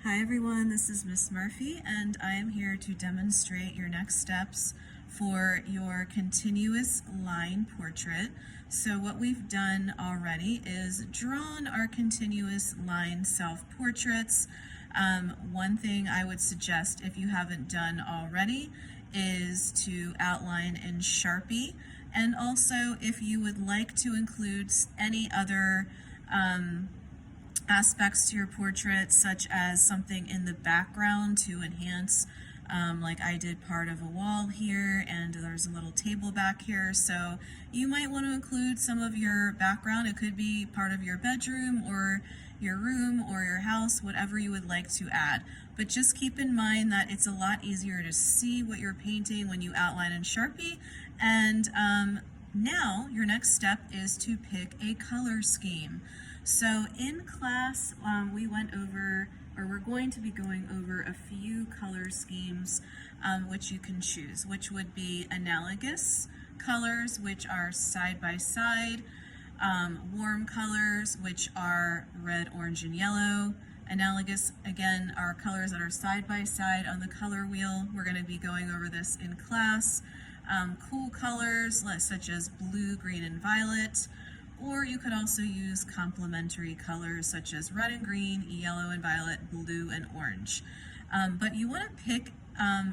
Hi everyone, this is Miss Murphy and I am here to demonstrate your next steps for your continuous line portrait. So what we've done already is drawn our continuous line self-portraits. One thing I would suggest if you haven't done already is to outline in Sharpie, and also if you would like to include any other aspects to your portrait, such as something in the background to enhance, like I did part of a wall here and there's a little table back here, so you might want to include some of your background. It could be part of your bedroom or your room or your house, whatever you would like to add. But just keep in mind that it's a lot easier to see what you're painting when you outline in Sharpie. And now your next step is to pick a color scheme. So in class, we went over, or we're going to be going over a few color schemes which you can choose, which would be analogous colors, which are side by side, warm colors, which are red, orange, and yellow. Analogous, again, are colors that are side by side on the color wheel. We're going to be going over this in class. Cool colors, such as blue, green, and violet. Or you could also use complementary colors such as red and green, yellow and violet, blue and orange. But you want to pick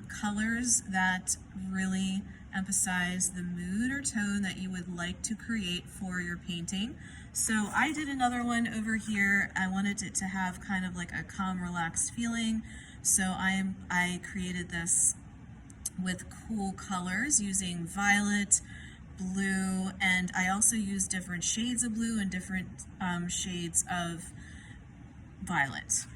colors that really emphasize the mood or tone that you would like to create for your painting. So I did another one over here. I wanted it to have kind of like a calm, relaxed feeling. So I created this with cool colors using violet, blue, and I also use different shades of blue and different shades of violet.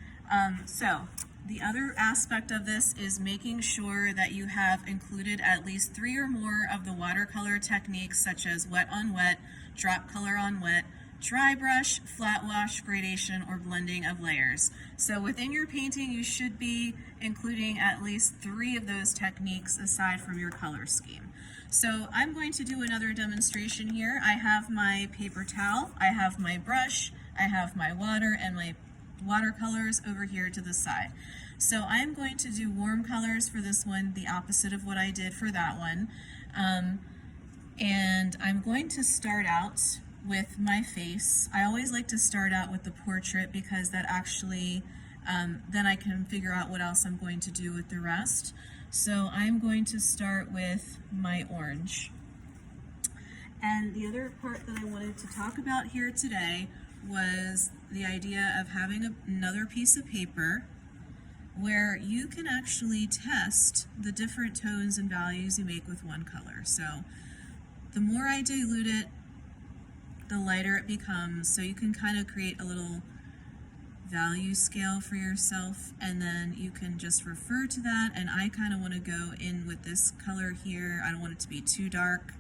So the other aspect of this is making sure that you have included at least 3 or more of the watercolor techniques, such as wet on wet, drop color on wet, dry brush, flat wash, gradation, or blending of layers. So within your painting, you should be including at least 3 of those techniques aside from your color scheme. So I'm going to do another demonstration here. I have my paper towel, I have my brush, I have my water and my watercolors over here to the side. So I'm going to do warm colors for this one, the opposite of what I did for that one. And I'm going to start out with my face. I always like to start out with the portrait because that actually, then I can figure out what else I'm going to do with the rest. So I'm going to start with my orange. And the other part that I wanted to talk about here today was the idea of having another piece of paper where you can actually test the different tones and values you make with one color. So the more I dilute it, the lighter it becomes, so you can kind of create a little value scale for yourself, and then you can just refer to that. And I kind of want to go in with this color here. I don't want it to be too dark,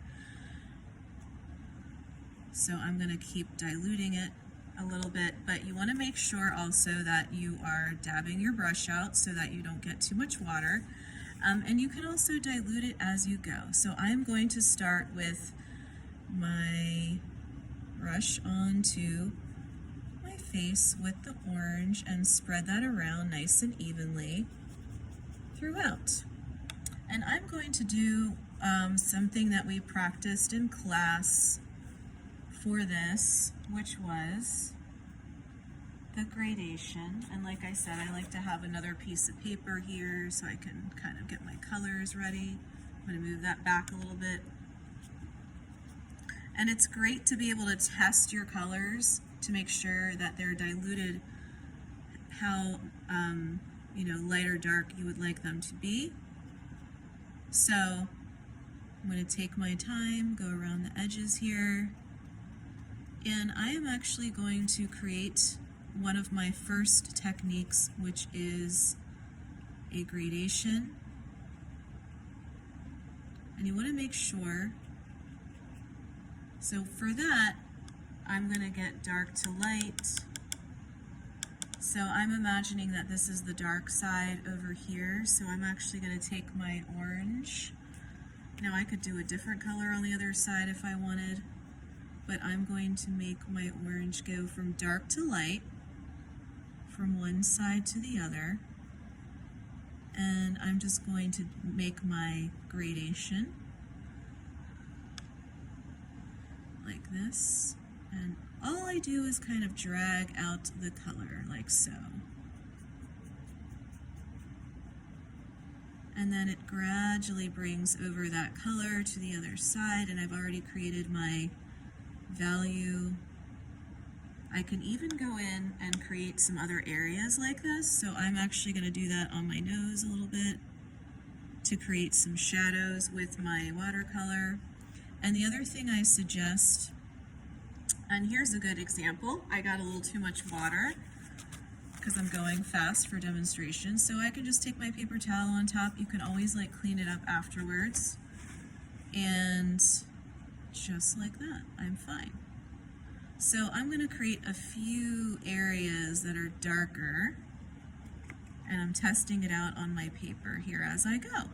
so I'm going to keep diluting it a little bit. But you want to make sure also that you are dabbing your brush out so that you don't get too much water, and you can also dilute it as you go. So I'm going to start with my brush onto my face with the orange and spread that around nice and evenly throughout. And I'm going to do something that we practiced in class for this, which was the gradation. And like I said, I like to have another piece of paper here so I can kind of get my colors ready. I'm going to move that back a little bit. And it's great to be able to test your colors to make sure that they're diluted how light or dark you would like them to be. So I'm going to take my time, go around the edges here, and I am actually going to create one of my first techniques, which is a gradation. And you want to make sure, so for that, I'm going to get dark to light. So I'm imagining that this is the dark side over here. So I'm actually going to take my orange. Now I could do a different color on the other side if I wanted, but I'm going to make my orange go from dark to light from one side to the other, and I'm just going to make my gradation like this, and all I do is kind of drag out the color like so. And then it gradually brings over that color to the other side, and I've already created my value. I can even go in and create some other areas like this, so I'm actually going to do that on my nose a little bit to create some shadows with my watercolor. And the other thing I suggest, and here's a good example, I got a little too much water because I'm going fast for demonstration, so I can just take my paper towel on top. You can always like clean it up afterwards, and just like that, I'm fine. So I'm going to create a few areas that are darker, and I'm testing it out on my paper here as I go.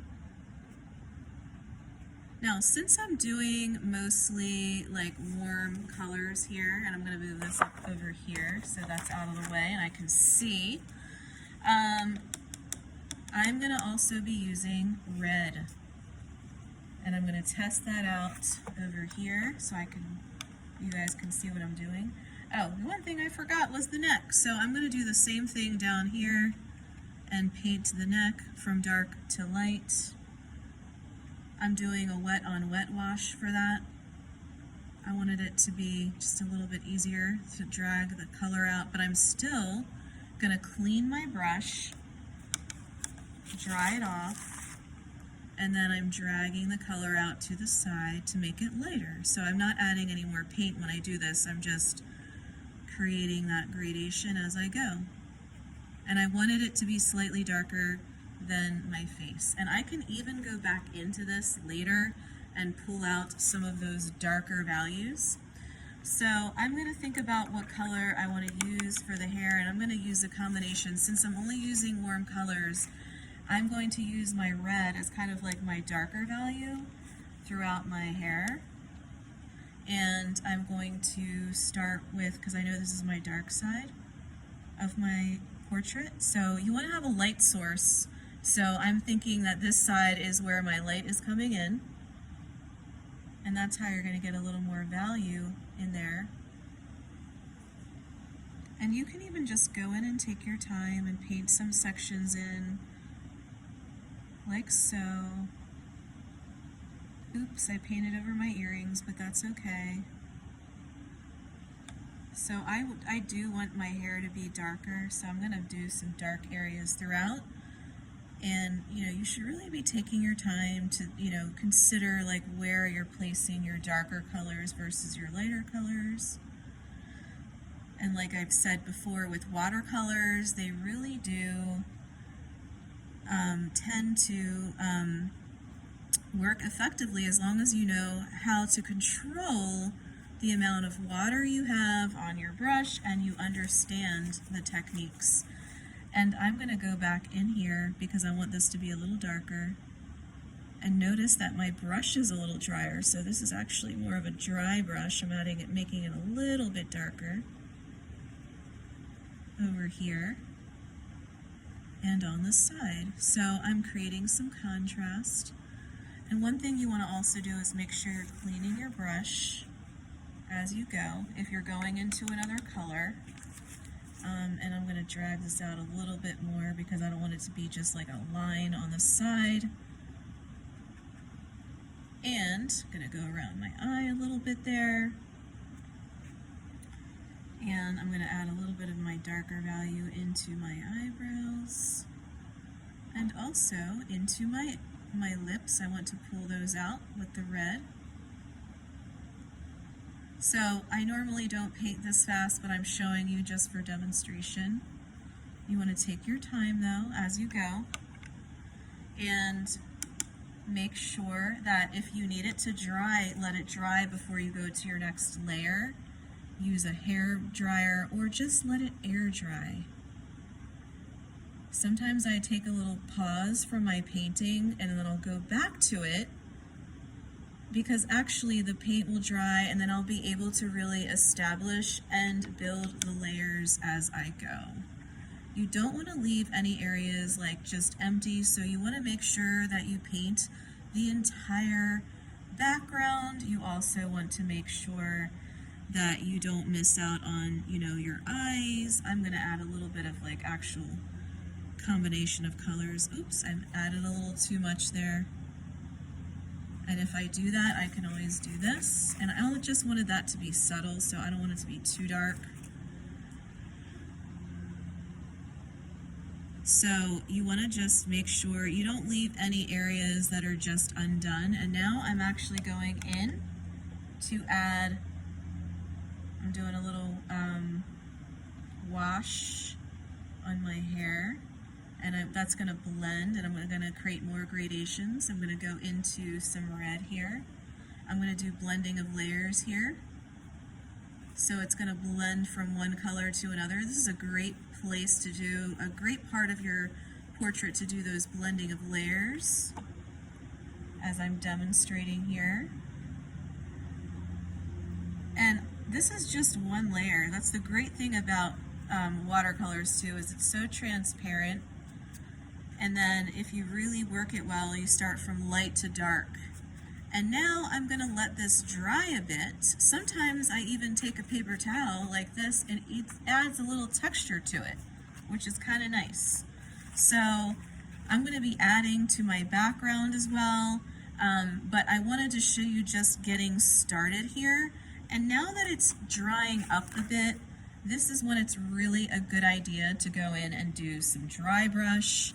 Now, since I'm doing mostly like warm colors here, and I'm going to move this up over here so that's out of the way and I can see, I'm going to also be using red. And I'm going to test that out over here so you guys can see what I'm doing. Oh, the one thing I forgot was the neck. So I'm going to do the same thing down here and paint the neck from dark to light. I'm doing a wet on wet wash for that. I wanted it to be just a little bit easier to drag the color out, but I'm still going to clean my brush, dry it off, and then I'm dragging the color out to the side to make it lighter. So I'm not adding any more paint when I do this, I'm just creating that gradation as I go. And I wanted it to be slightly darker than my face. And I can even go back into this later and pull out some of those darker values. So I'm going to think about what color I want to use for the hair, and I'm going to use a combination. Since I'm only using warm colors, I'm going to use my red as kind of like my darker value throughout my hair. And I'm going to start with, because I know this is my dark side of my portrait, so you want to have a light source. So I'm thinking that this side is where my light is coming in, and that's how you're going to get a little more value in there. And you can even just go in and take your time and paint some sections in, like so. Oops, I painted over my earrings, but that's okay. So I do want my hair to be darker, so I'm going to do some dark areas throughout. And, you should really be taking your time to, consider like where you're placing your darker colors versus your lighter colors. And like I've said before, with watercolors, they really do tend to work effectively as long as you know how to control the amount of water you have on your brush and you understand the techniques. And I'm going to go back in here because I want this to be a little darker. And notice that my brush is a little drier, so this is actually more of a dry brush. I'm making it a little bit darker over here and on the side. So I'm creating some contrast. And one thing you want to also do is make sure you're cleaning your brush as you go if you're going into another color. And I'm going to drag this out a little bit more because I don't want it to be just like a line on the side. And I'm going to go around my eye a little bit there. And I'm going to add a little bit of my darker value into my eyebrows. And also into my lips. I want to pull those out with the red. So I normally don't paint this fast, but I'm showing you just for demonstration. You want to take your time though as you go, and make sure that if you need it to dry, let it dry before you go to your next layer. Use a hair dryer or just let it air dry. Sometimes I take a little pause from my painting and then I'll go back to it, because actually the paint will dry and then I'll be able to really establish and build the layers as I go. You don't want to leave any areas like just empty, so you want to make sure that you paint the entire background. You also want to make sure that you don't miss out on, you know, your eyes. I'm going to add a little bit of like actual combination of colors. Oops, I've added a little too much there. And if I do that, I can always do this. And I just wanted that to be subtle, so I don't want it to be too dark. So you want to just make sure you don't leave any areas that are just undone. And now I'm actually going in to add, I'm doing a little wash on my hair, and that's going to blend, and I'm going to create more gradations. I'm going to go into some red here. I'm going to do blending of layers here. So it's going to blend from one color to another. This is a great place to do, a great part of your portrait to do those blending of layers, as I'm demonstrating here. And this is just one layer. That's the great thing about watercolors too, is it's so transparent. And then if you really work it well, you start from light to dark. And now I'm going to let this dry a bit. Sometimes I even take a paper towel like this and it adds a little texture to it, which is kind of nice. So I'm going to be adding to my background as well, but I wanted to show you just getting started here. And now that it's drying up a bit, this is when it's really a good idea to go in and do some dry brush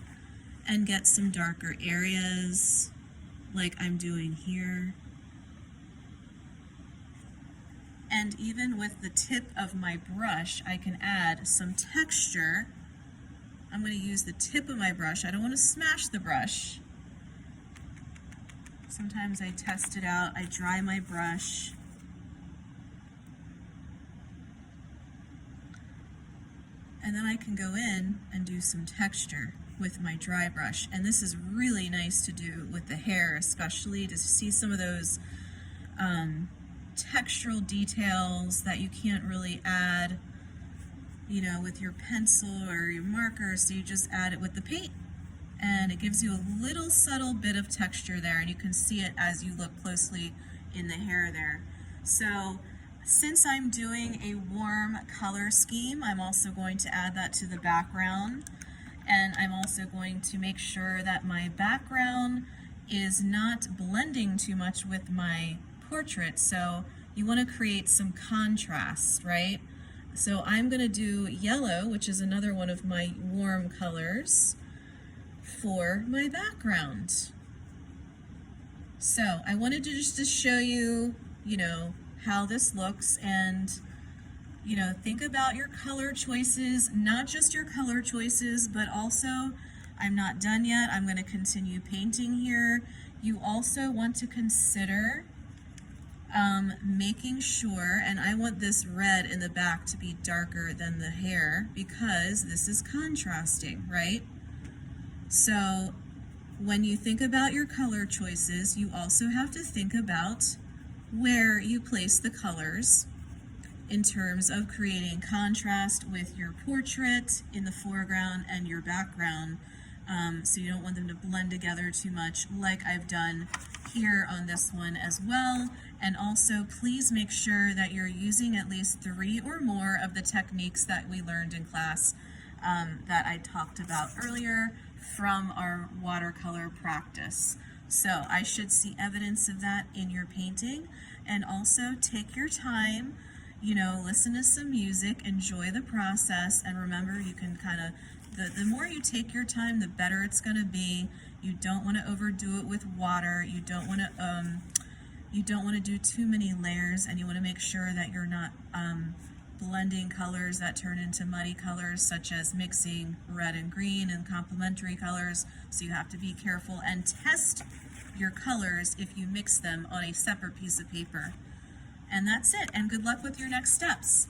and get some darker areas, like I'm doing here. And even with the tip of my brush, I can add some texture. I'm going to use the tip of my brush. I don't want to smash the brush. Sometimes I test it out. I dry my brush. And then I can go in and do some texture with my dry brush. And this is really nice to do with the hair, especially to see some of those textural details that you can't really add, you know, with your pencil or your marker, so you just add it with the paint. And it gives you a little subtle bit of texture there, and you can see it as you look closely in the hair there. So since I'm doing a warm color scheme, I'm also going to add that to the background. And I'm also going to make sure that my background is not blending too much with my portrait. So you want to create some contrast, right? So I'm going to do yellow, which is another one of my warm colors, for my background. So I wanted to just to show you, you know, how this looks, and you know, think about your color choices, not just your color choices, but also, I'm not done yet, I'm going to continue painting here. You also want to consider making sure, and I want this red in the back to be darker than the hair because this is contrasting, right? So when you think about your color choices, you also have to think about where you place the colors in terms of creating contrast with your portrait in the foreground and your background. So you don't want them to blend together too much, like I've done here on this one as well. And also, please make sure that you're using at least 3 or more of the techniques that we learned in class that I talked about earlier from our watercolor practice. So I should see evidence of that in your painting. And also take your time, you know, listen to some music, enjoy the process, and remember, you can kind of, the more you take your time, the better it's going to be. You don't want to overdo it with water. You don't want to do too many layers, and you want to make sure that you're not blending colors that turn into muddy colors, such as mixing red and green and complementary colors. So you have to be careful and test your colors if you mix them on a separate piece of paper. And that's it, and good luck with your next steps.